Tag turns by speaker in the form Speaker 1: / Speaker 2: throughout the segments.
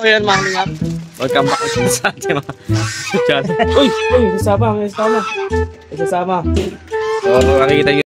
Speaker 1: yan, mga kalingap. Welcome back sa ating mga channel. Uy! Uy! Sasama! May sasama! May sasama! So, nakikita nyo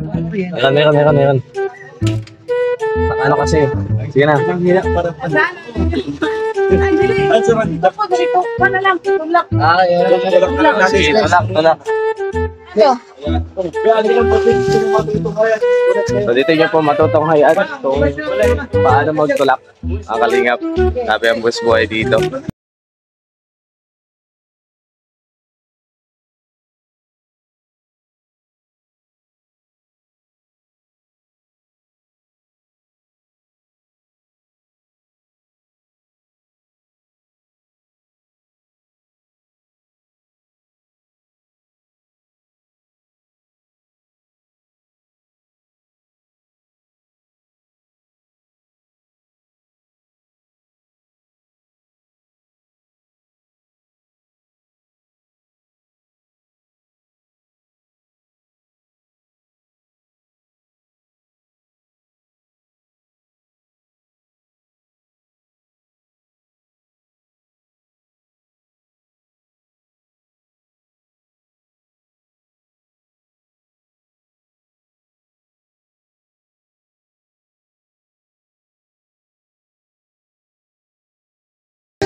Speaker 1: Meron. Ano kasi? Sige na.
Speaker 2: Ay, dili. Ako, dito. Ano lang, tulak.
Speaker 1: Sige, tulak.
Speaker 2: Ito.
Speaker 1: So dito niyo po matutunghayan kung paano magtulak ang kalingap. Sabi ang bus buhay dito.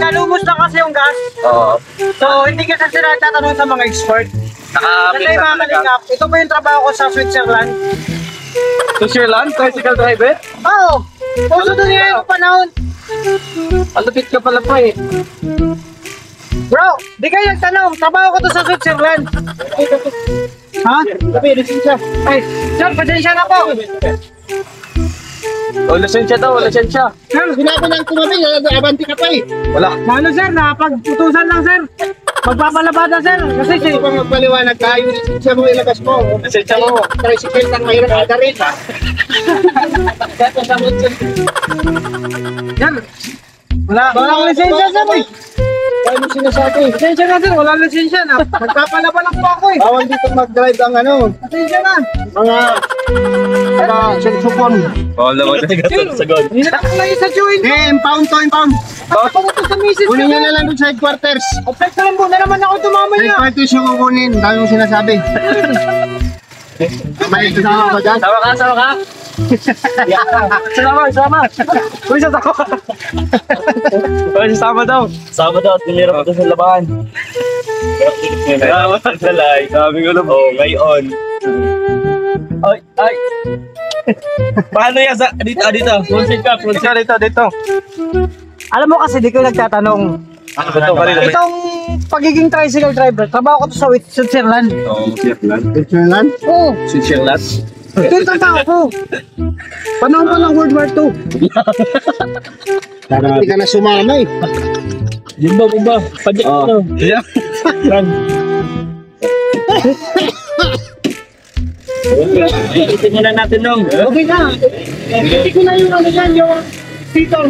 Speaker 3: Nalumos na kasi yung gas.
Speaker 1: Oo.
Speaker 3: So, hindi ka kasi nagtatanong sa mga expert. Kasi
Speaker 1: Nakapinsan
Speaker 3: mga
Speaker 1: talaga.
Speaker 3: kalingap, ito po yung trabaho ko sa Switzerland.
Speaker 1: To Sherland, tricycle driver?
Speaker 3: Oo! Puso doon ngayon yung panahon.
Speaker 1: Malapit ka pala pa eh.
Speaker 3: Bro, di kayo nagtanong. Trabaho ko to sa Switzerland. Ha? Sabi, lisensya. Ay, sir, pasensya na po.
Speaker 1: O, lisensya daw, lisensya.
Speaker 3: Sir, sinabi ng tumabi, abanti ka pa eh.
Speaker 1: Wala.
Speaker 3: Ano sir, nakapagputusan lang sir. Magpapalabada sir. Kasi sir, kung magpaliwanag ka, yung lisensya mo ilabas mo.
Speaker 1: Lisensya mo.
Speaker 3: Tricycle lang mahirap ka rin. Sir, wala akong lisensya sir eh. Ano sinasabi? Lisensya na sir, wala lisensya na. Magpapalaba lang po ako eh. Bawal dito mag-drive ang ano. Lisensya na. Mga sensupon.
Speaker 1: Oo, naman. Sagot.
Speaker 3: Hindi na ako lang isa join. Impound to, impound. Ako na to sa misis. Kunin nyo na lang doon sa headquarters. Opek ka lang po na naman ako tumama niya. Headquarters yung kukunin. Dami mong sinasabi. May kasama ka dyan?
Speaker 1: Sama ka. Sama. Uy, sasama. Uy, sasama daw. Sama daw at nilirap ko sa labahan. Salamat sa like. Sabi ko lang. Oh, ngayon. Ay. Paano yan? Dito. Proceed ka. Dito.
Speaker 3: Alam mo kasi di ko nagtatanong.
Speaker 1: Ito.
Speaker 3: Itong pagiging tricycle driver, trabaho ko to sa Switzerland.
Speaker 1: Oh, Switzerland.
Speaker 3: Switzerland? Oo.
Speaker 1: Switzerland.
Speaker 3: Ito yung trabaho ko. Panahon pa ng World War II. Hindi ka na sumama eh.
Speaker 1: Bumba. Padyak ko. Yeah. Tingnan natin nung.
Speaker 3: Okay na. Hindi ko na yung ano yan, yung seater.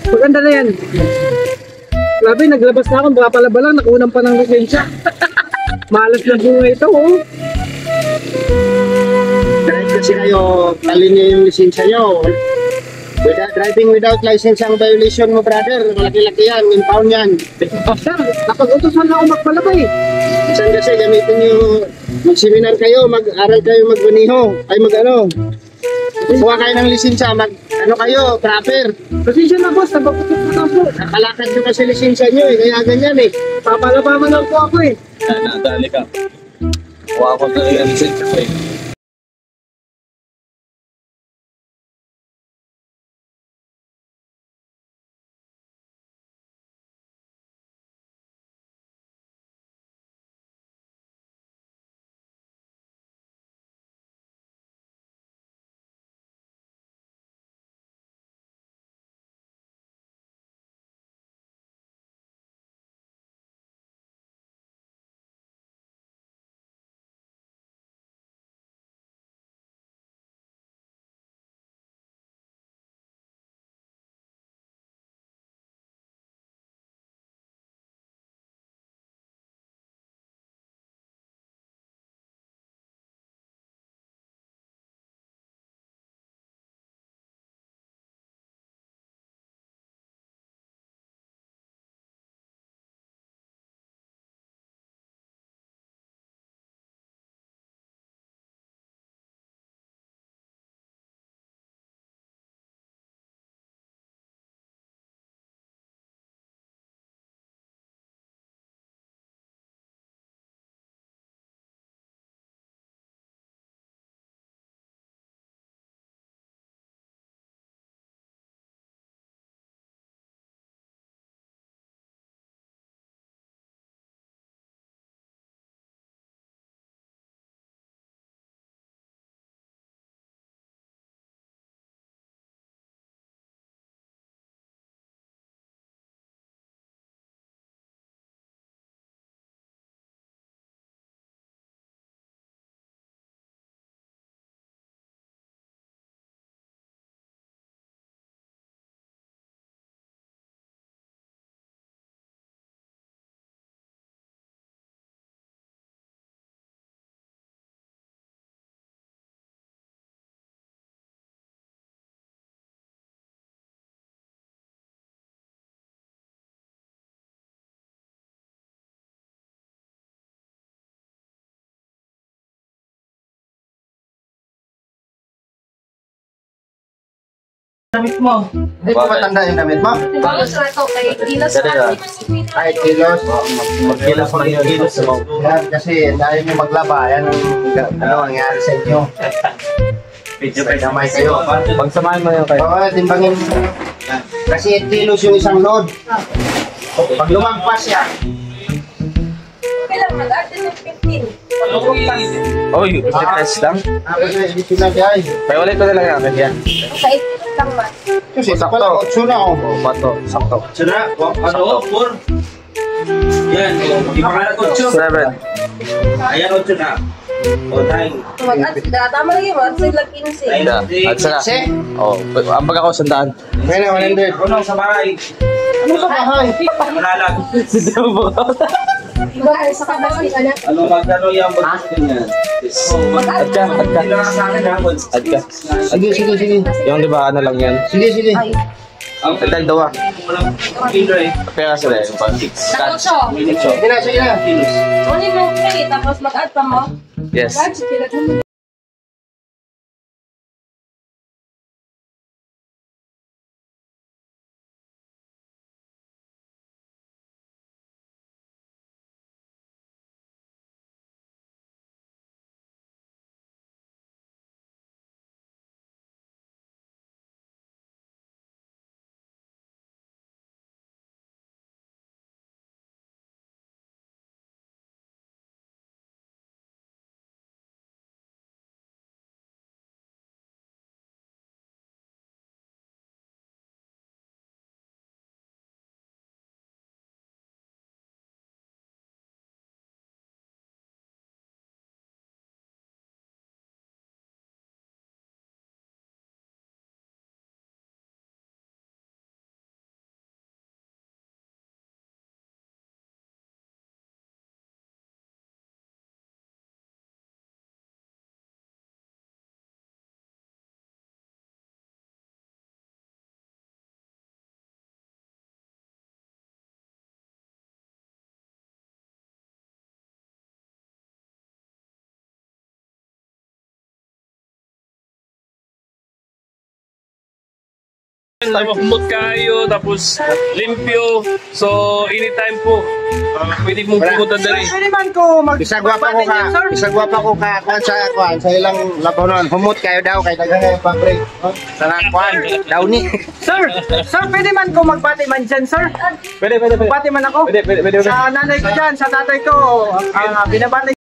Speaker 3: Maganda na yan. Grabe, naglabas na ako. Baka pala ba lang, nakunan pa ng lisensya. Malas na bunga ito, oh. Drive kasi kayo, talin niyo yung lisensya nyo. Driving without license ang violation mo, brother. Malaki-laki yan, impound yan. Sir, napag-utosan na ako magpalaba eh. Saan kasi gamitin nyo, mag-seminar kayo, mag-aral kayo, magbaniho, ay mag-ano. Kuha kayo ng lisensya, mag-ano kayo, trapper. Lisensya na boss, napag-utos na po. Nakalakad nyo kasi lisensya nyo eh, kaya ganyan eh. Papalabaman lang po ako eh.
Speaker 1: Dali ka. Kuha ko talaga ng lisensya.
Speaker 2: Damit mo.
Speaker 3: Hindi ko matanda yung damit mo.
Speaker 2: Bagus na ito kay Kilos.
Speaker 3: Ay, kilos.
Speaker 1: Magkilos man yun. Kilos mo.
Speaker 3: Yan, kasi dahil mo maglaba, yan ang nangyari sa inyo.
Speaker 1: Medyo
Speaker 3: Damay kayo.
Speaker 1: pagsamahin mo yun kayo.
Speaker 3: Oo, timbangin mo. Kasi 8 kilos yung isang load. Pag lumagpas yan,
Speaker 2: Kailan mag-arte ng 15?
Speaker 1: Oy, fitness lang.
Speaker 3: ako sa additional guys.
Speaker 1: Kaya ulit ko na lang yan. Yan.
Speaker 2: Sa 8 lang man.
Speaker 3: Kasi
Speaker 1: Sakto.
Speaker 3: pala, 8 na ako.
Speaker 1: Bato, sakto.
Speaker 4: Sira, ano, 4. Yan, di pa kala 8.
Speaker 1: 7.
Speaker 4: Ayan, 8 na. O, 9.
Speaker 2: Mag-arte, tama lang yun. Mag-arte lang 15.
Speaker 1: At saka,
Speaker 3: Kasi,
Speaker 1: oh, ambag ako sandaan.
Speaker 3: may na 100.
Speaker 4: Ano sa bahay?
Speaker 3: Ano ka bahay?
Speaker 4: Malalag.
Speaker 1: Si Demo ko.
Speaker 2: Iba sa kabas ni anak.
Speaker 4: Ano, magkano yung budget niya?
Speaker 1: At ka.
Speaker 4: Hindi lang sa akin ako.
Speaker 1: At ka.
Speaker 3: Sige, sige, sige.
Speaker 1: Yung di ba ano lang yan?
Speaker 3: Sige, sige.
Speaker 2: Ay,
Speaker 4: Ang
Speaker 1: Dagdag daw ah.
Speaker 4: walang kilo eh.
Speaker 1: Pera sila yung pag
Speaker 2: nakotso.
Speaker 3: Sige na, sige na.
Speaker 4: Kilos.
Speaker 2: Kunin mo kayo, tapos mag-add pa mo.
Speaker 1: Yes.
Speaker 2: Budget, kailan mo.
Speaker 5: Tayo makumot kayo, tapos limpyo. So, anytime po, pwede mong pumunta dali.
Speaker 3: Pwede man ko isagwa pa ko ka kuan sa ilang labanon. Humot kayo daw kay daghang yung pag-break. Sa kuan, daw ni.
Speaker 6: Sir, pwede man ko magpati man dyan, sir.
Speaker 1: Pwede.
Speaker 6: Pati man ako.
Speaker 1: Pwede.
Speaker 6: Sa nanay ko dyan, sa tatay ko, binabati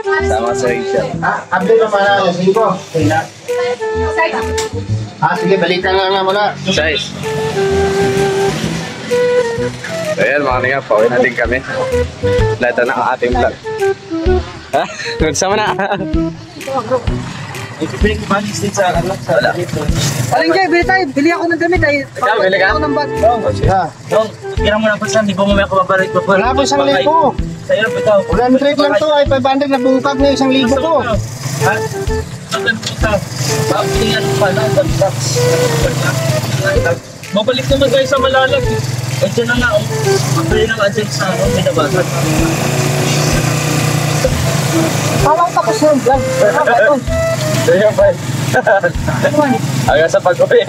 Speaker 1: Sama sa Rachel.
Speaker 3: Update naman na alas 5. Sige, balikan lang nga muna.
Speaker 1: Size. So yan mga nigga, pauwi natin kami. Lahat na ang ating vlog. Ha? Nagsama na.
Speaker 4: Ipipili ko ba listed sa ano? Sa damit ko.
Speaker 6: Aling Jay, bili tayo. Bili ako ng damit ay.
Speaker 1: Ikaw, bili ka?
Speaker 6: Ako ng bag.
Speaker 4: Dong, tira mo na pa sa hindi mo mamaya ko babalik ko.
Speaker 3: Wala ko 1,000.
Speaker 4: Sa'yo, bitaw.
Speaker 3: 100 lang to, ay 500 na bungkag na 1,000 ko.
Speaker 4: Ha? Ang kita. Papilingan ko pa lang. Mabalik naman kayo sa Malalag. Eh, dyan na nga. Mabili ng agent sa ano, binabagan.
Speaker 6: Parang tapos yung vlog.
Speaker 1: Ayun ba? Hanggang sa pag-uwi.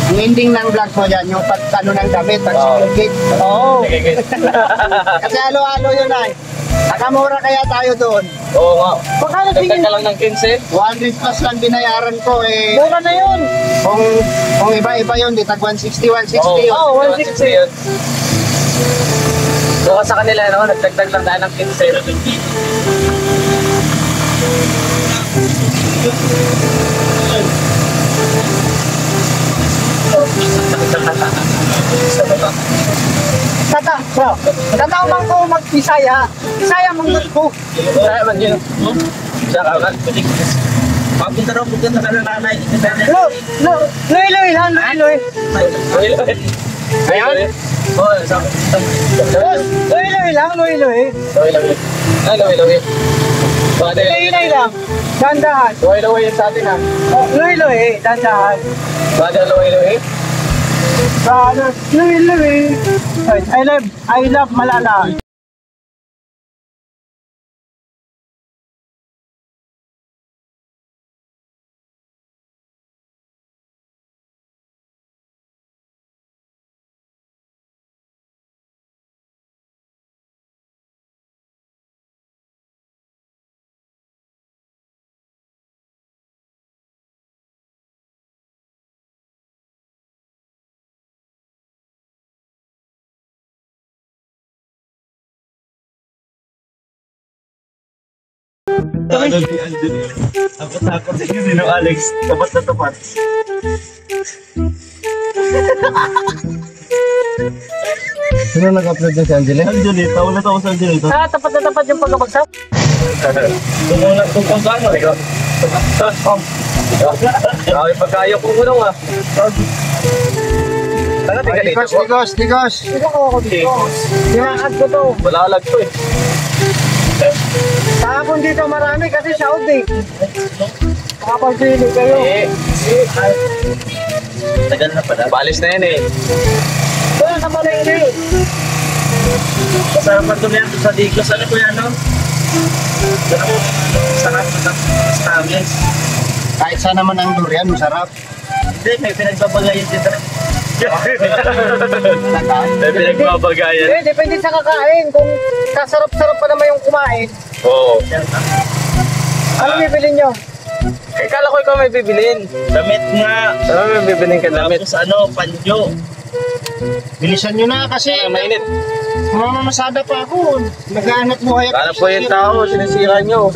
Speaker 3: Ang ending ng vlog mo dyan, yung pag-ano ng damit, pag-sinugate.
Speaker 6: Oo.
Speaker 1: Sige.
Speaker 3: Kasi halo-halo yun ay. Nakamura kaya tayo doon.
Speaker 1: Oo nga.
Speaker 6: Pakala
Speaker 1: Dagdag
Speaker 6: tingin.
Speaker 1: ka lang ng 15.
Speaker 3: 100 plus lang binayaran ko eh.
Speaker 6: Mura na yun.
Speaker 3: Kung iba-iba yun, di tag 160, 160 yun.
Speaker 6: Oo, 160
Speaker 1: yun. So sa kanila, no, nagdagdag lang tayo ng 15.
Speaker 6: Tata, bro. Tatawa ko mag-Bisaya. Bisaya mong ko.
Speaker 1: Kaya man yun. Siya ka ba?
Speaker 4: Papunta raw po dyan na nanay.
Speaker 6: Loy lang, loy.
Speaker 1: Ayan? Oo, sabi.
Speaker 6: Loy lang.
Speaker 1: Laway. Ay, laway. Bakit
Speaker 6: Loy lang. Dandahan.
Speaker 1: laway yung sa atin ha?
Speaker 6: Loy, dandahan.
Speaker 1: Bakit laway?
Speaker 6: Brother, Loy. I love Malala.
Speaker 4: Takot sa inyo din, Alex. Tapat na tapat.
Speaker 3: Sino nag-upload na si Angela?
Speaker 4: Angelie, tawa na tawa sa Angelie.
Speaker 6: Tapat na tapat yung pagkabagsak.
Speaker 4: Tumulat kung kung gaano.
Speaker 1: Ay, pagkayo ko muna nga. Tara, tingnan dito po.
Speaker 3: Digos.
Speaker 6: Ito ko dito. Sinakad ko to.
Speaker 1: Wala to eh.
Speaker 6: Kahapon dito marami kasi Saudi. Kapag-sili kayo.
Speaker 4: Tagal na pala.
Speaker 1: Balis na yan eh.
Speaker 6: Wala ka pala hindi.
Speaker 4: Sa pagtumihan sa Digos, ano ko yan, no? Sarap sa stables.
Speaker 3: Kahit saan naman ang durian, masarap.
Speaker 4: Hindi, may pinagbabagayan dito.
Speaker 1: May pinagbabagayan.
Speaker 6: Eh, depende sa kakain. Kung kasarap-sarap pa naman yung kumain,
Speaker 1: Oo.
Speaker 6: ano bibili nyo?
Speaker 1: Eh, kala ko ikaw may bibilin.
Speaker 4: Damit nga.
Speaker 1: Ano may bibilin ka damit?
Speaker 4: Tapos ano, panyo.
Speaker 3: Bilisan nyo na kasi
Speaker 1: Mainit.
Speaker 3: mamamasada pa ako. Naghahanap buhay ako.
Speaker 1: Kala po yung tao, sinisira nyo.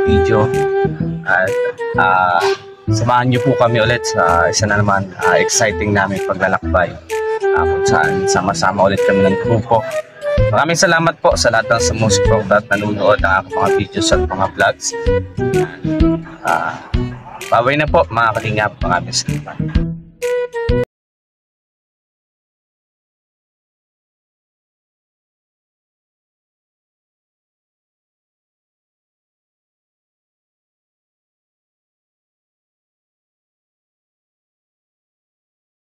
Speaker 1: video. At samahan niyo po kami ulit sa isa na naman exciting namin paglalakbay. Kung saan sama-sama ulit kami ng grupo. Maraming salamat po sa lahat ng sumusuporta at nanonood ng aking mga videos at mga vlogs. Bye-bye na po mga kalingap. Maraming salamat.